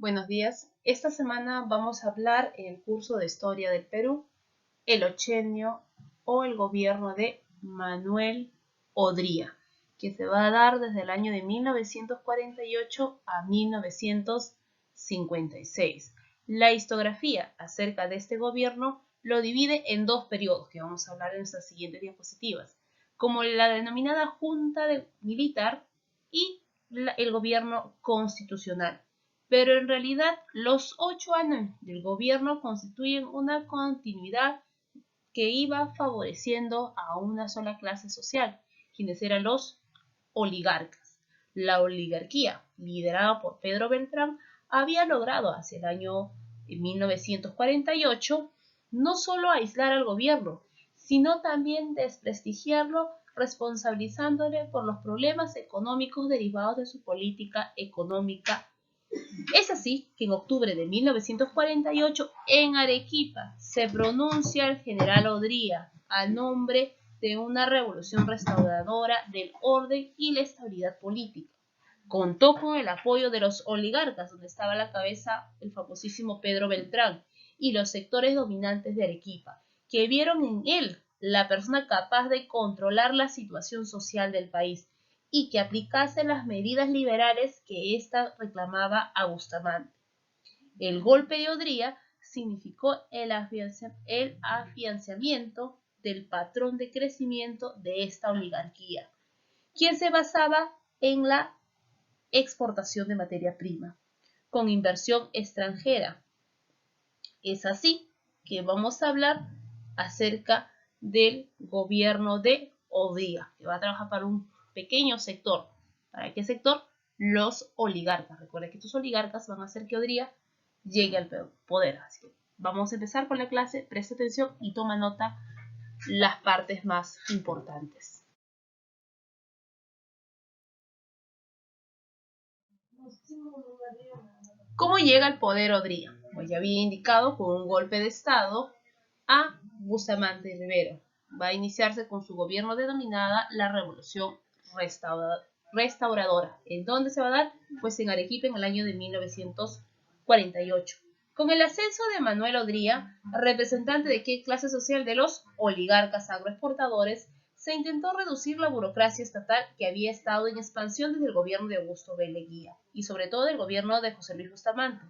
Buenos días. Esta semana vamos a hablar en el curso de Historia del Perú, el ochenio o el gobierno de Manuel Odría, que se va a dar desde el año de 1948 a 1956. La historiografía acerca de este gobierno lo divide en dos periodos que vamos a hablar en nuestras siguientes diapositivas, como la denominada Junta Militar y el gobierno constitucional. Pero en realidad los 8 años del gobierno constituyen una continuidad que iba favoreciendo a una sola clase social, quienes eran los oligarcas. La oligarquía, liderada por Pedro Beltrán, había logrado hacia el año 1948 no solo aislar al gobierno, sino también desprestigiarlo, responsabilizándole por los problemas económicos derivados de su política económica. Es así que en octubre de 1948, en Arequipa, se pronuncia el general Odría a nombre de una revolución restauradora del orden y la estabilidad política. Contó con el apoyo de los oligarcas, donde estaba a la cabeza el famosísimo Pedro Beltrán, y los sectores dominantes de Arequipa, que vieron en él la persona capaz de controlar la situación social del país y que aplicase las medidas liberales que ésta reclamaba a Bustamante. El golpe de Odría significó el afianzamiento del patrón de crecimiento de esta oligarquía, quien se basaba en la exportación de materia prima, con inversión extranjera. Es así que vamos a hablar acerca del gobierno de Odría, que va a trabajar para un pequeño sector. ¿Para qué sector? Los oligarcas. Recuerda que estos oligarcas van a hacer que Odría llegue al poder. Así que vamos a empezar con la clase. Presta atención y toma nota las partes más importantes. ¿Cómo llega al poder Odría? Pues ya había indicado, con un golpe de estado a Bustamante Rivero. Va a iniciarse con su gobierno denominada la Revolución Restauradora. ¿En dónde se va a dar? Pues en Arequipa en el año de 1948. Con el ascenso de Manuel Odría, representante de qué clase social, de los oligarcas agroexportadores, se intentó reducir la burocracia estatal que había estado en expansión desde el gobierno de Augusto B. Leguía y sobre todo del gobierno de José Luis Bustamante.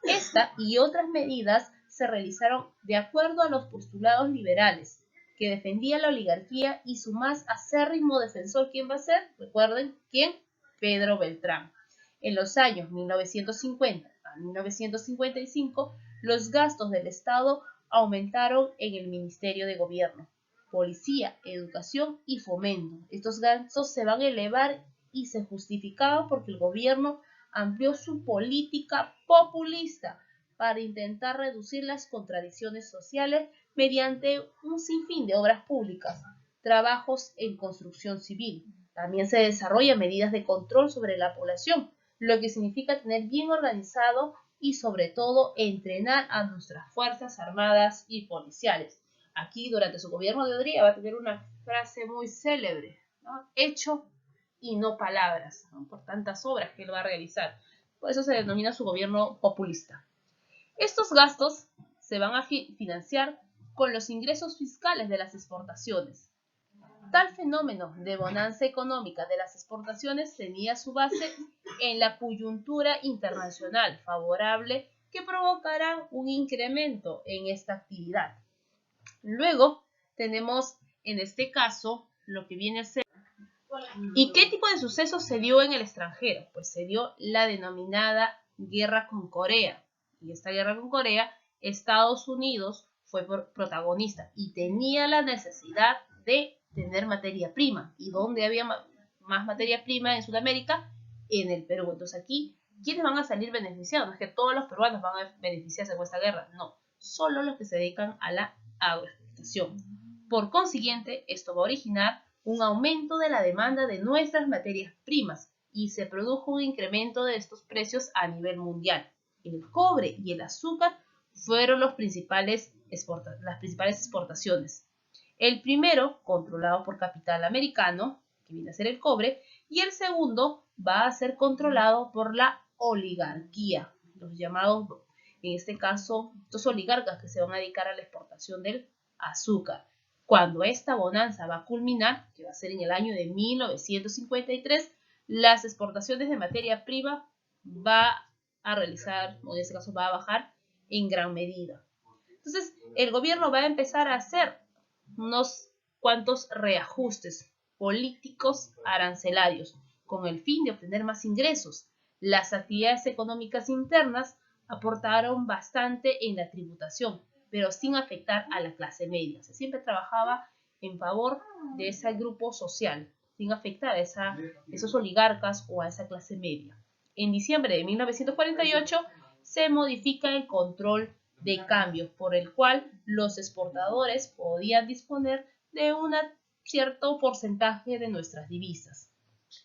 Esta y otras medidas se realizaron de acuerdo a los postulados liberales, que defendía la oligarquía y su más acérrimo defensor, ¿quién va a ser? Recuerden, ¿quién? Pedro Beltrán. En los años 1950 a 1955, los gastos del Estado aumentaron en el Ministerio de Gobierno, Policía, Educación y Fomento. Estos gastos se van a elevar y se justificaban porque el gobierno amplió su política populista para intentar reducir las contradicciones sociales mediante un sinfín de obras públicas, trabajos en construcción civil. También se desarrollan medidas de control sobre la población, lo que significa tener bien organizado y sobre todo entrenar a nuestras fuerzas armadas y policiales. Aquí durante su gobierno de Odría va a tener una frase muy célebre, ¿no? Hecho y no palabras, ¿no? Por tantas obras que él va a realizar. Por eso se denomina su gobierno populista. Estos gastos se van a financiar con los ingresos fiscales de las exportaciones. Tal fenómeno de bonanza económica de las exportaciones tenía su base en la coyuntura internacional favorable que provocará un incremento en esta actividad. Luego tenemos en este caso lo que viene a ser. ¿Y qué tipo de sucesos se dio en el extranjero? Pues se dio la denominada guerra con Corea. Y esta guerra con Corea, Estados Unidos fue protagonista y tenía la necesidad de tener materia prima. ¿Y dónde había más materia prima en Sudamérica? En el Perú. Entonces aquí, ¿quiénes van a salir beneficiados? No es que todos los peruanos van a beneficiarse con esta guerra. No, solo los que se dedican a la agroexportación. Por consiguiente, esto va a originar un aumento de la demanda de nuestras materias primas y se produjo un incremento de estos precios a nivel mundial. El cobre y el azúcar fueron las principales exportaciones. El primero, controlado por capital americano, que viene a ser el cobre, y el segundo va a ser controlado por la oligarquía, los llamados, en este caso, estos oligarcas que se van a dedicar a la exportación del azúcar. Cuando esta bonanza va a culminar, que va a ser en el año de 1953, las exportaciones de materia prima va a realizar, o en este caso va a bajar en gran medida. Entonces, el gobierno va a empezar a hacer unos cuantos reajustes políticos arancelarios con el fin de obtener más ingresos. Las actividades económicas internas aportaron bastante en la tributación, pero sin afectar a la clase media. Se siempre trabajaba en favor de ese grupo social, sin afectar a esos oligarcas o a esa clase media. En diciembre de 1948 se modifica el control de cambio, por el cual los exportadores podían disponer de un cierto porcentaje de nuestras divisas.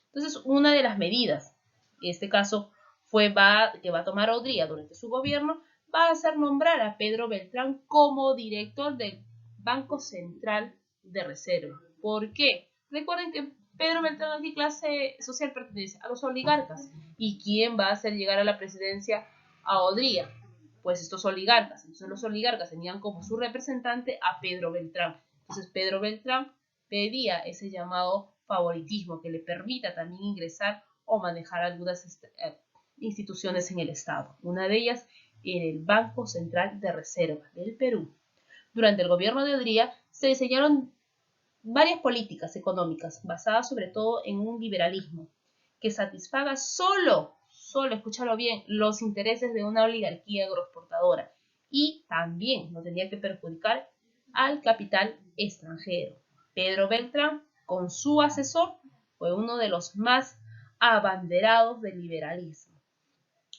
Entonces, una de las medidas, en este caso que va a tomar Odría durante su gobierno, va a ser nombrar a Pedro Beltrán como director del Banco Central de Reserva. ¿Por qué? Recuerden que Pedro Beltrán, ¿a qué clase social pertenece? A los oligarcas. ¿Y quién va a hacer llegar a la presidencia a Odría? Pues estos oligarcas. Entonces los oligarcas tenían como su representante a Pedro Beltrán. Entonces Pedro Beltrán pedía ese llamado favoritismo que le permita también ingresar o manejar algunas instituciones en el Estado. Una de ellas en el Banco Central de Reserva del Perú. Durante el gobierno de Odría se diseñaron varias políticas económicas basadas sobre todo en un liberalismo que satisfaga solo, escúchalo bien, los intereses de una oligarquía agroexportadora y también no tenía que perjudicar al capital extranjero. Pedro Beltrán, con su asesor, fue uno de los más abanderados del liberalismo.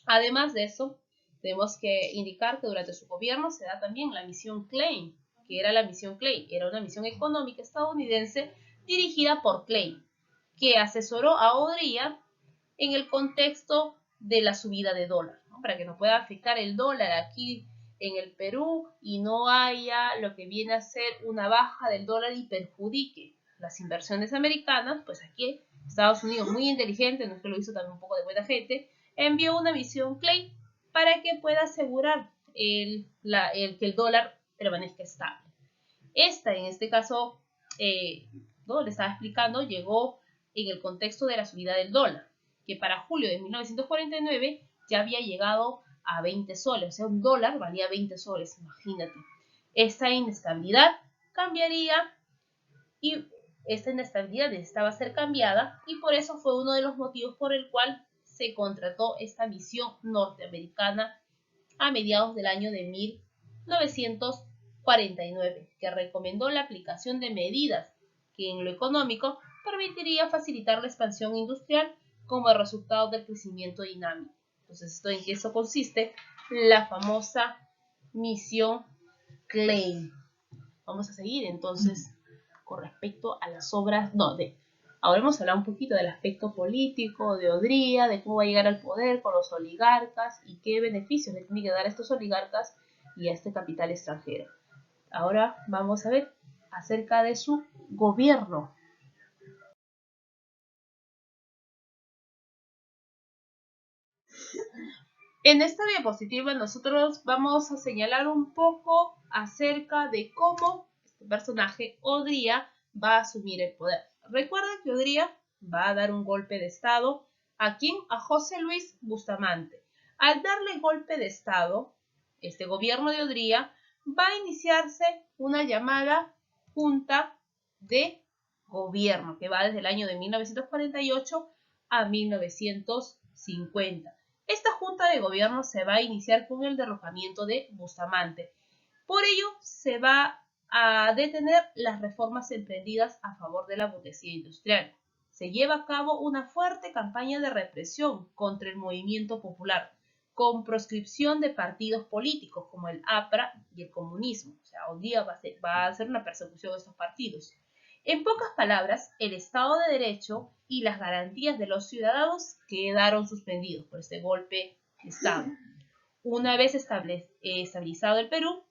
Además de eso, tenemos que indicar que durante su gobierno se da también la misión Klein, que era la misión Klein, era una misión económica estadounidense dirigida por Klein, que asesoró a Odría en el contexto de la subida de dólar, ¿no? Para que no pueda afectar el dólar aquí en el Perú y no haya lo que viene a ser una baja del dólar y perjudique las inversiones americanas. Pues aquí Estados Unidos, muy inteligente, no es que lo hizo también un poco de buena gente, envió una misión Klein para que pueda asegurar que el dólar permanezca estable. En este caso, ¿no? Le estaba explicando, llegó en el contexto de la subida del dólar, que para julio de 1949 ya había llegado a 20 soles, o sea, un dólar valía 20 soles, imagínate. Esta inestabilidad cambiaría y esta inestabilidad necesitaba ser cambiada y por eso fue uno de los motivos por el cual se contrató esta misión norteamericana a mediados del año de 1949, que recomendó la aplicación de medidas que en lo económico permitiría facilitar la expansión industrial como resultado del crecimiento dinámico. Entonces, ¿en qué eso consiste? La famosa misión Klein. Vamos a seguir entonces con respecto a las obras, ahora vamos a hablar un poquito del aspecto político de Odría, de cómo va a llegar al poder con los oligarcas y qué beneficios le tiene que dar a estos oligarcas y a este capital extranjero. Ahora vamos a ver acerca de su gobierno. En esta diapositiva nosotros vamos a señalar un poco acerca de cómo este personaje Odría va a asumir el poder. Recuerda que Odría va a dar un golpe de estado. ¿A quién? A José Luis Bustamante. Al darle golpe de estado, este gobierno de Odría va a iniciarse una llamada Junta de Gobierno, que va desde el año de 1948 a 1950. Esta junta de gobierno se va a iniciar con el derrocamiento de Bustamante. Por ello, se va a detener las reformas emprendidas a favor de la burguesía industrial. Se lleva a cabo una fuerte campaña de represión contra el movimiento popular, con proscripción de partidos políticos como el APRA y el comunismo. O sea, un día va a hacer una persecución de estos partidos. En pocas palabras, el Estado de Derecho y las garantías de los ciudadanos quedaron suspendidos por este golpe de Estado. Una vez estabilizado el Perú,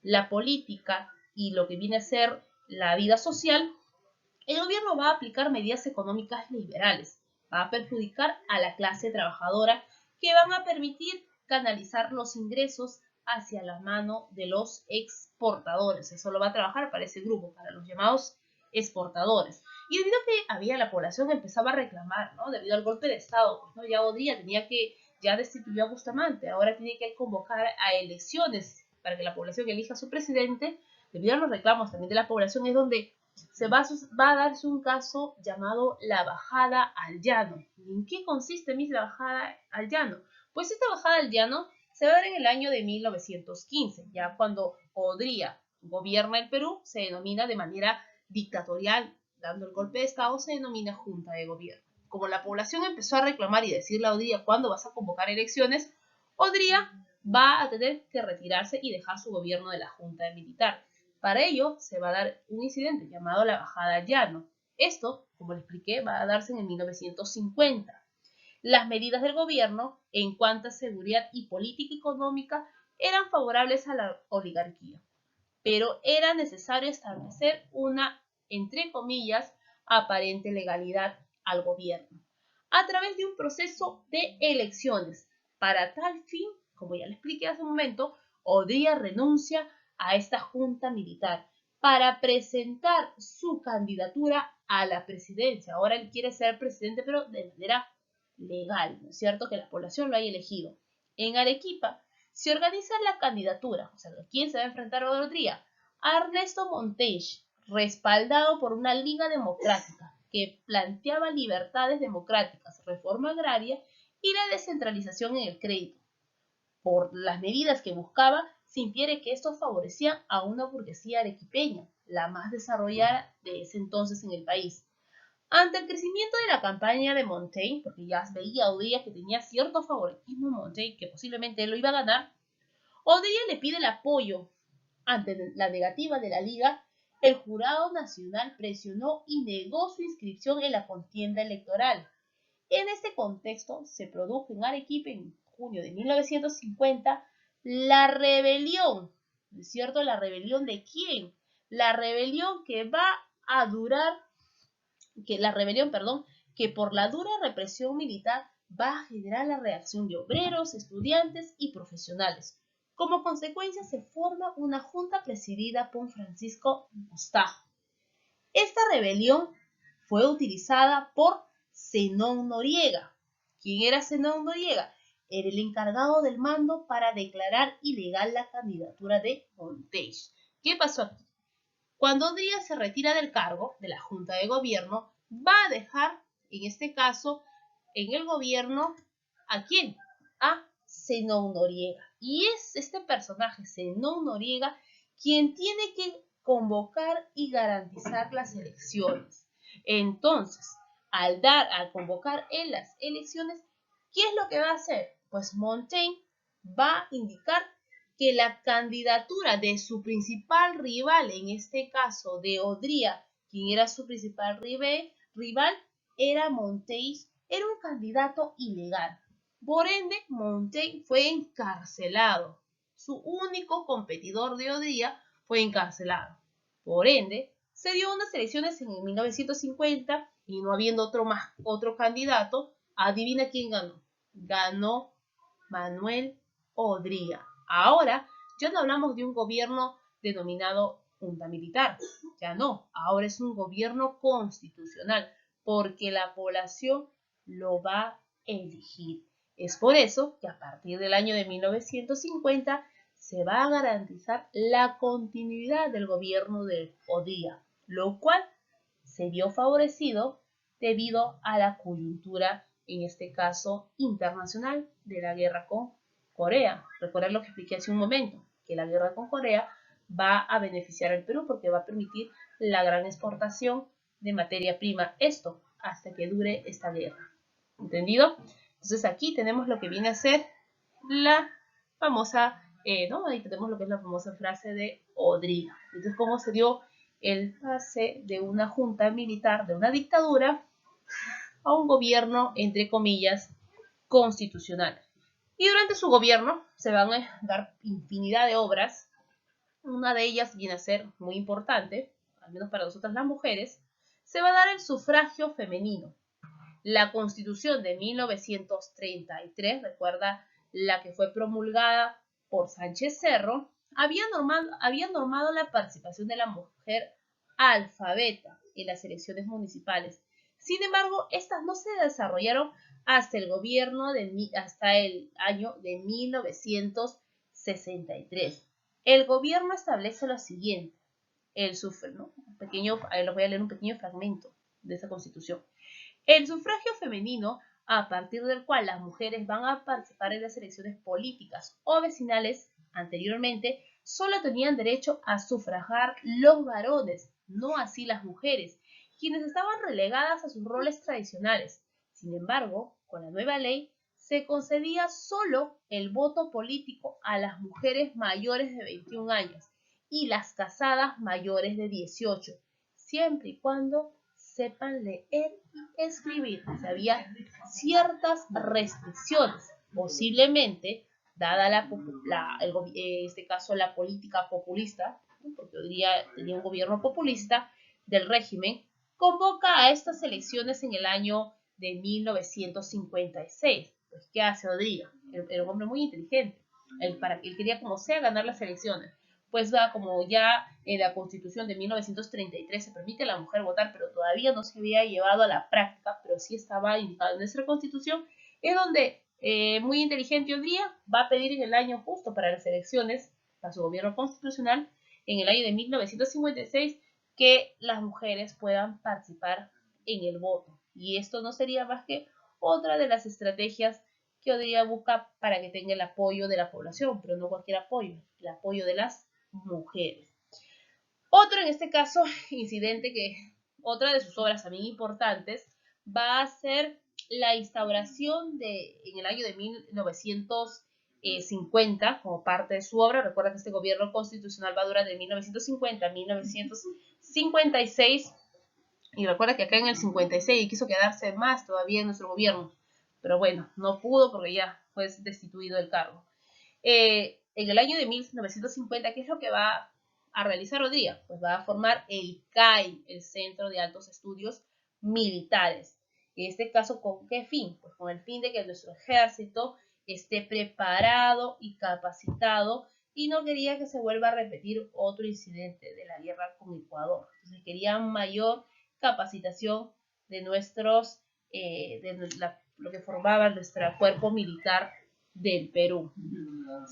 la política y lo que viene a ser la vida social, el gobierno va a aplicar medidas económicas liberales, va a perjudicar a la clase trabajadora que van a permitir canalizar los ingresos hacia la mano de los exportadores. Eso lo va a trabajar para ese grupo, para los llamados exportadores. Y debido a que había la población empezaba a reclamar, ¿no? Debido al golpe de Estado, pues, ¿no? Ya Odría tenía que, ya destituyó a Bustamante, ahora tiene que convocar a elecciones para que la población elija a su presidente. Debido a los reclamos también de la población es donde va a darse un caso llamado la bajada al llano. ¿En qué consiste, la bajada al llano? Pues esta bajada al llano se va a dar en el año de 1915, ya cuando Odría gobierna el Perú, se denomina de manera dictatorial, dando el golpe de Estado, se denomina Junta de Gobierno. Como la población empezó a reclamar y decirle a Odría cuándo vas a convocar elecciones, Odría va a tener que retirarse y dejar su gobierno de la Junta Militar. Para ello se va a dar un incidente llamado la bajada al llano. Esto, como le expliqué, va a darse en 1950. Las medidas del gobierno en cuanto a seguridad y política económica eran favorables a la oligarquía, pero era necesario establecer una, entre comillas, aparente legalidad al gobierno, a través de un proceso de elecciones. Para tal fin, como ya le expliqué hace un momento, Odría renuncia a esta junta militar para presentar su candidatura a la presidencia. Ahora él quiere ser presidente, pero de manera legal, ¿no es cierto? Que la población lo haya elegido. En Arequipa se organiza la candidatura, o sea, ¿quién se va a enfrentar a Odría? A Ernesto Monteich, respaldado por una liga democrática que planteaba libertades democráticas, reforma agraria y la descentralización en el crédito. Por las medidas que buscaba, se infiere que estos favorecían a una burguesía arequipeña, la más desarrollada de ese entonces en el país. Ante el crecimiento de la campaña de Montaigne, porque ya veía Odría que tenía cierto favoritismo en Montaigne, que posiblemente él lo iba a ganar, Odría le pide el apoyo. Ante la negativa de la Liga, el Jurado Nacional presionó y negó su inscripción en la contienda electoral. En este contexto se produjo en Arequipa en junio de 1950 la rebelión. ¿No es cierto? ¿La rebelión de quién? La rebelión que va a durar, que por la dura represión militar va a generar la reacción de obreros, estudiantes y profesionales. Como consecuencia se forma una junta presidida por Francisco Mostajo. Esta rebelión fue utilizada por Zenón Noriega. ¿Quién era Zenón Noriega? Era el encargado del mando para declarar ilegal la candidatura de Monteich. ¿Qué pasó aquí? Cuando Díaz se retira del cargo de la Junta de Gobierno, va a dejar, en este caso, en el gobierno, ¿a quién? A Zenón Noriega. Y es este personaje, Zenón Noriega, quien tiene que convocar y garantizar las elecciones. Entonces, al convocar en las elecciones, ¿qué es lo que va a hacer? Pues Montaigne va a indicar que la candidatura de su principal rival, en este caso de Odría, quien era su principal rival, era Montaigne, era un candidato ilegal. Por ende, Montaigne fue encarcelado. Su único competidor de Odría fue encarcelado. Por ende, se dio unas elecciones en 1950 y no habiendo otro candidato, adivina quién ganó. Ganó Manuel Odría. Ahora ya no hablamos de un gobierno denominado junta militar, ya no, ahora es un gobierno constitucional, porque la población lo va a elegir. Es por eso que a partir del año de 1950 se va a garantizar la continuidad del gobierno de Odría, lo cual se vio favorecido debido a la coyuntura, en este caso internacional, de la guerra con Corea. Recuerden lo que expliqué hace un momento, que la guerra con Corea va a beneficiar al Perú porque va a permitir la gran exportación de materia prima. Esto hasta que dure esta guerra. ¿Entendido? Entonces aquí tenemos lo que viene a ser la famosa, ¿no? Ahí tenemos lo que es la famosa frase de Odría. Entonces, ¿cómo se dio el pase de una junta militar, de una dictadura, a un gobierno, entre comillas, constitucional? Y durante su gobierno se van a dar infinidad de obras. Una de ellas viene a ser muy importante, al menos para nosotras las mujeres, se va a dar el sufragio femenino. La Constitución de 1933, recuerda la que fue promulgada por Sánchez Cerro, había normado la participación de la mujer alfabeta en las elecciones municipales. Sin embargo, estas no se desarrollaron hasta el año de 1963. El gobierno establece lo siguiente: el sufragio, ¿no? Les voy a leer un pequeño fragmento de esa constitución. El sufragio femenino, a partir del cual las mujeres van a participar en las elecciones políticas o vecinales, anteriormente solo tenían derecho a sufragar los varones, no así las mujeres, quienes estaban relegadas a sus roles tradicionales. Sin embargo, con la nueva ley se concedía solo el voto político a las mujeres mayores de 21 años y las casadas mayores de 18, siempre y cuando sepan leer y escribir. O sea, había ciertas restricciones, posiblemente, dada este caso la política populista, ¿no? Porque tenía un gobierno populista del régimen, convoca a estas elecciones en el año de 1956. Pues, ¿qué hace Odría? Era un hombre muy inteligente. Él quería como sea ganar las elecciones. Pues como ya en la Constitución de 1933 se permite a la mujer votar, pero todavía no se había llevado a la práctica, pero sí estaba indicado en nuestra Constitución, es donde muy inteligente Odría va a pedir en el año justo para las elecciones, para su gobierno constitucional, en el año de 1956, que las mujeres puedan participar en el voto. Y esto no sería más que otra de las estrategias que Odría busca para que tenga el apoyo de la población, pero no cualquier apoyo, el apoyo de las mujeres. Otro, en este caso, incidente otra de sus obras también importantes va a ser la instauración en el año de 1950 como parte de su obra. Recuerda que este gobierno constitucional va a durar de 1950 a 1956, y recuerda que acá en el 56 quiso quedarse más todavía en nuestro gobierno, pero bueno, no pudo porque ya fue destituido del cargo. En el año de 1950, ¿qué es lo que va a realizar Odría? Pues va a formar el CAI, el Centro de Altos Estudios Militares. En este caso, ¿con qué fin? Pues con el fin de que nuestro ejército esté preparado y capacitado, y no quería que se vuelva a repetir otro incidente de la guerra con Ecuador. Entonces querían mayor capacitación de lo que formaba nuestro cuerpo militar del Perú.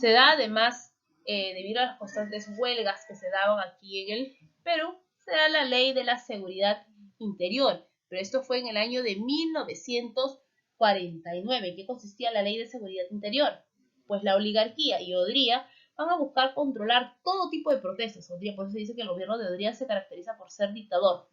Se da además, debido a las constantes huelgas que se daban aquí en el Perú, se da la ley de la seguridad interior, pero esto fue en el año de 1949. ¿En qué consistía la ley de seguridad interior? Pues la oligarquía y Odría van a buscar controlar todo tipo de protestas. Odría, por eso se dice que el gobierno de Odría se caracteriza por ser dictador.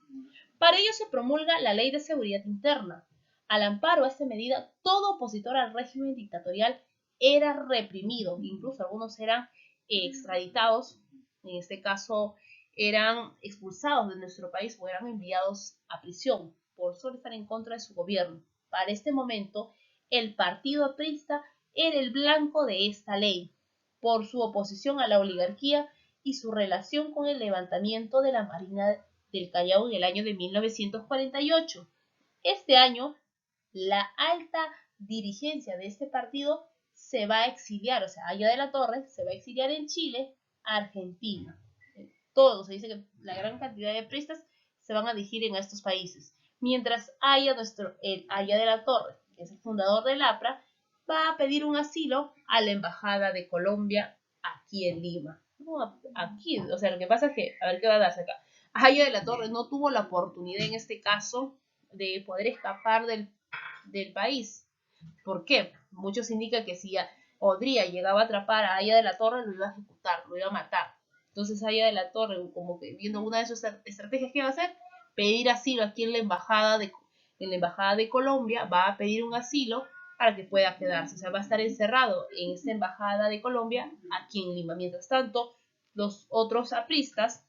Para ello se promulga la ley de seguridad interna. Al amparo a esta medida, todo opositor al régimen dictatorial era reprimido, incluso algunos eran extraditados, en este caso eran expulsados de nuestro país o eran enviados a prisión por solo estar en contra de su gobierno. Para este momento, el partido aprista era el blanco de esta ley, por su oposición a la oligarquía y su relación con el levantamiento de la Marina del Callao en el año de 1948. Este año, la alta dirigencia de este partido se va a exiliar, o sea, Haya de la Torre se va a exiliar en Chile, Argentina. Se dice que la gran cantidad de priistas se van a dirigir en estos países. Mientras Haya de la Torre, que es el fundador del APRA, va a pedir un asilo a la Embajada de Colombia aquí en Lima. No, aquí, o sea, lo que pasa es que, a ver qué va a darse acá. Haya de la Torre no tuvo la oportunidad en este caso de poder escapar del país. ¿Por qué? Muchos indican que si Odría llegaba a atrapar a Haya de la Torre, lo iba a ejecutar, lo iba a matar. Entonces Haya de la Torre, como que viendo una de sus estrategias que va a hacer, pedir asilo aquí en la embajada de Colombia, va a pedir un asilo para que pueda quedarse. O sea, va a estar encerrado en esta embajada de Colombia aquí en Lima. Mientras tanto, los otros apristas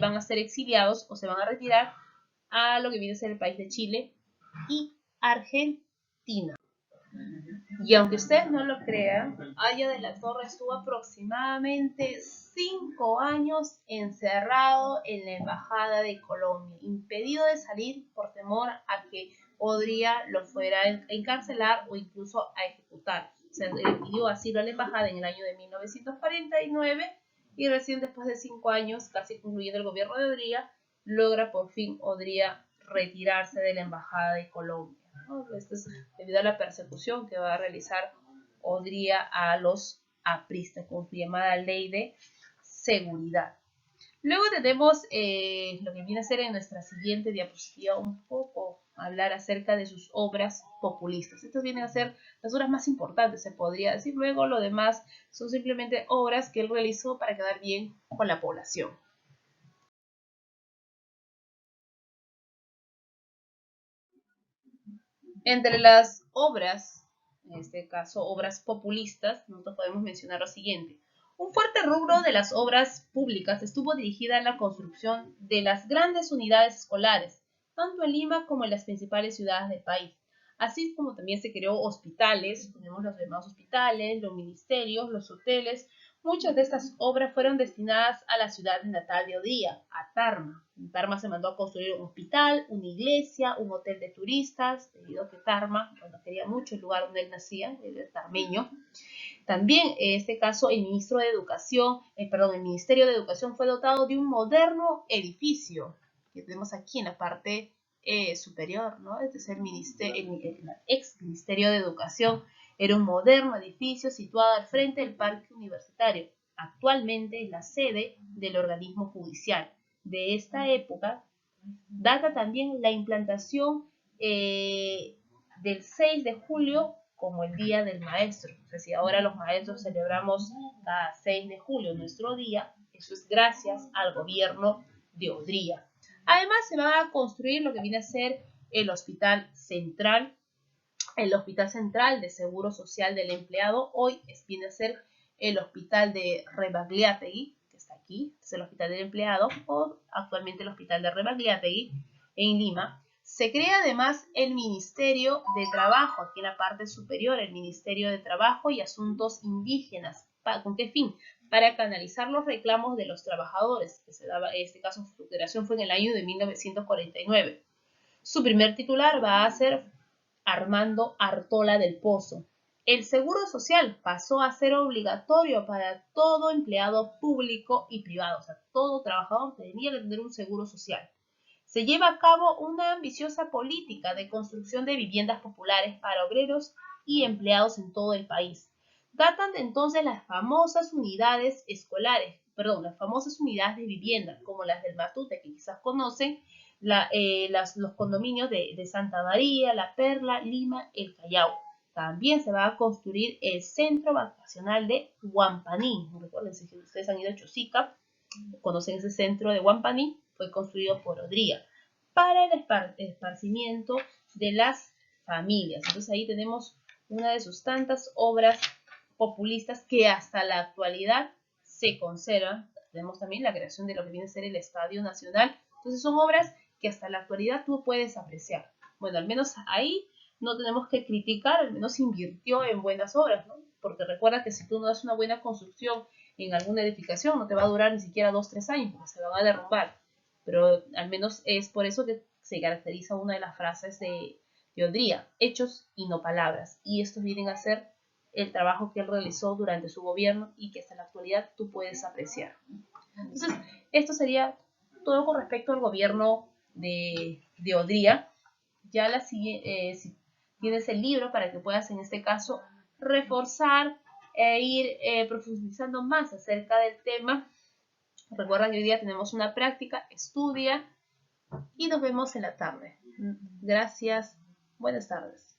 van a ser exiliados o se van a retirar a lo que viene a ser el país de Chile y Argentina. Y aunque usted no lo crea, Haya de la Torre estuvo aproximadamente 5 años encerrado en la Embajada de Colombia, impedido de salir por temor a que Odría lo fuera a encarcelar o incluso a ejecutar. se le pidió asilo a la embajada en el año de 1949 y recién después de 5 años, casi concluyendo el gobierno de Odría, logra por fin Odría retirarse de la embajada de Colombia, ¿no? Esto es debido a la persecución que va a realizar Odría a los apristas con su llamada ley de seguridad. Luego tenemos lo que viene a ser en nuestra siguiente diapositiva un poco hablar acerca de sus obras populistas. Estas vienen a ser las obras más importantes, se podría decir. Luego lo demás son simplemente obras que él realizó para quedar bien con la población. Entre las obras, en este caso obras populistas, nosotros podemos mencionar lo siguiente. Un fuerte rubro de las obras públicas estuvo dirigida a la construcción de las grandes unidades escolares, tanto en Lima como en las principales ciudades del país. Así como también se creó hospitales, tenemos los demás hospitales, los ministerios, los hoteles. Muchas de estas obras fueron destinadas a la ciudad natal de Odría, a Tarma. En Tarma se mandó a construir un hospital, una iglesia, un hotel de turistas, debido a que Tarma, quería mucho el lugar donde él nacía, el tarmeño. También, en este caso, el Ministerio de Educación fue dotado de un moderno edificio, que tenemos aquí en la parte superior, ¿no? Este es el ex Ministerio de Educación. Era un moderno edificio situado al frente del Parque Universitario. Actualmente es la sede del organismo judicial. De esta época data también la implantación del 6 de julio como el Día del Maestro. O sea, si ahora los maestros celebramos cada 6 de julio nuestro día, eso es gracias al gobierno de Odría. Además, se va a construir lo que viene a ser el Hospital Central de Seguro Social del Empleado. Hoy viene a ser el Hospital de Rebagliategui, que está aquí, es el Hospital del Empleado, o actualmente el Hospital de Rebagliategui en Lima. Se crea además el Ministerio de Trabajo, aquí en la parte superior, el Ministerio de Trabajo y Asuntos Indígenas. ¿Con qué fin? Para canalizar los reclamos de los trabajadores, que se daba, en este caso su creación fue en el año de 1949. Su primer titular va a ser Armando Artola del Pozo. El seguro social pasó a ser obligatorio para todo empleado público y privado, o sea, todo trabajador tenía que tener un seguro social. Se lleva a cabo una ambiciosa política de construcción de viviendas populares para obreros y empleados en todo el país. Datan de entonces las famosas unidades de vivienda, como las del Matute, que quizás conocen, los condominios de Santa María, La Perla, Lima, El Callao. También se va a construir el centro vacacional de Huampaní. Recuerden, si ustedes han ido a Chosica, conocen ese centro de Huampaní, fue construido por Odría para el esparcimiento de las familias. Entonces ahí tenemos una de sus tantas obras populistas que hasta la actualidad se conservan. Tenemos también la creación de lo que viene a ser el Estadio Nacional. Entonces son obras que hasta la actualidad tú puedes apreciar. Bueno, al menos ahí no tenemos que criticar, al menos invirtió en buenas obras, ¿no? Porque recuerda que si tú no das una buena construcción en alguna edificación, no te va a durar ni siquiera 2-3 años, porque se van a derrumbar. Pero al menos es por eso que se caracteriza una de las frases de Odría, hechos y no palabras. Y estos vienen a ser el trabajo que él realizó durante su gobierno y que hasta la actualidad tú puedes apreciar. Entonces, esto sería todo con respecto al gobierno de Odría. Ya si tienes el libro para que puedas en este caso reforzar e ir profundizando más acerca del tema. Recuerda que hoy día tenemos una práctica, estudia y nos vemos en la tarde. Gracias, buenas tardes.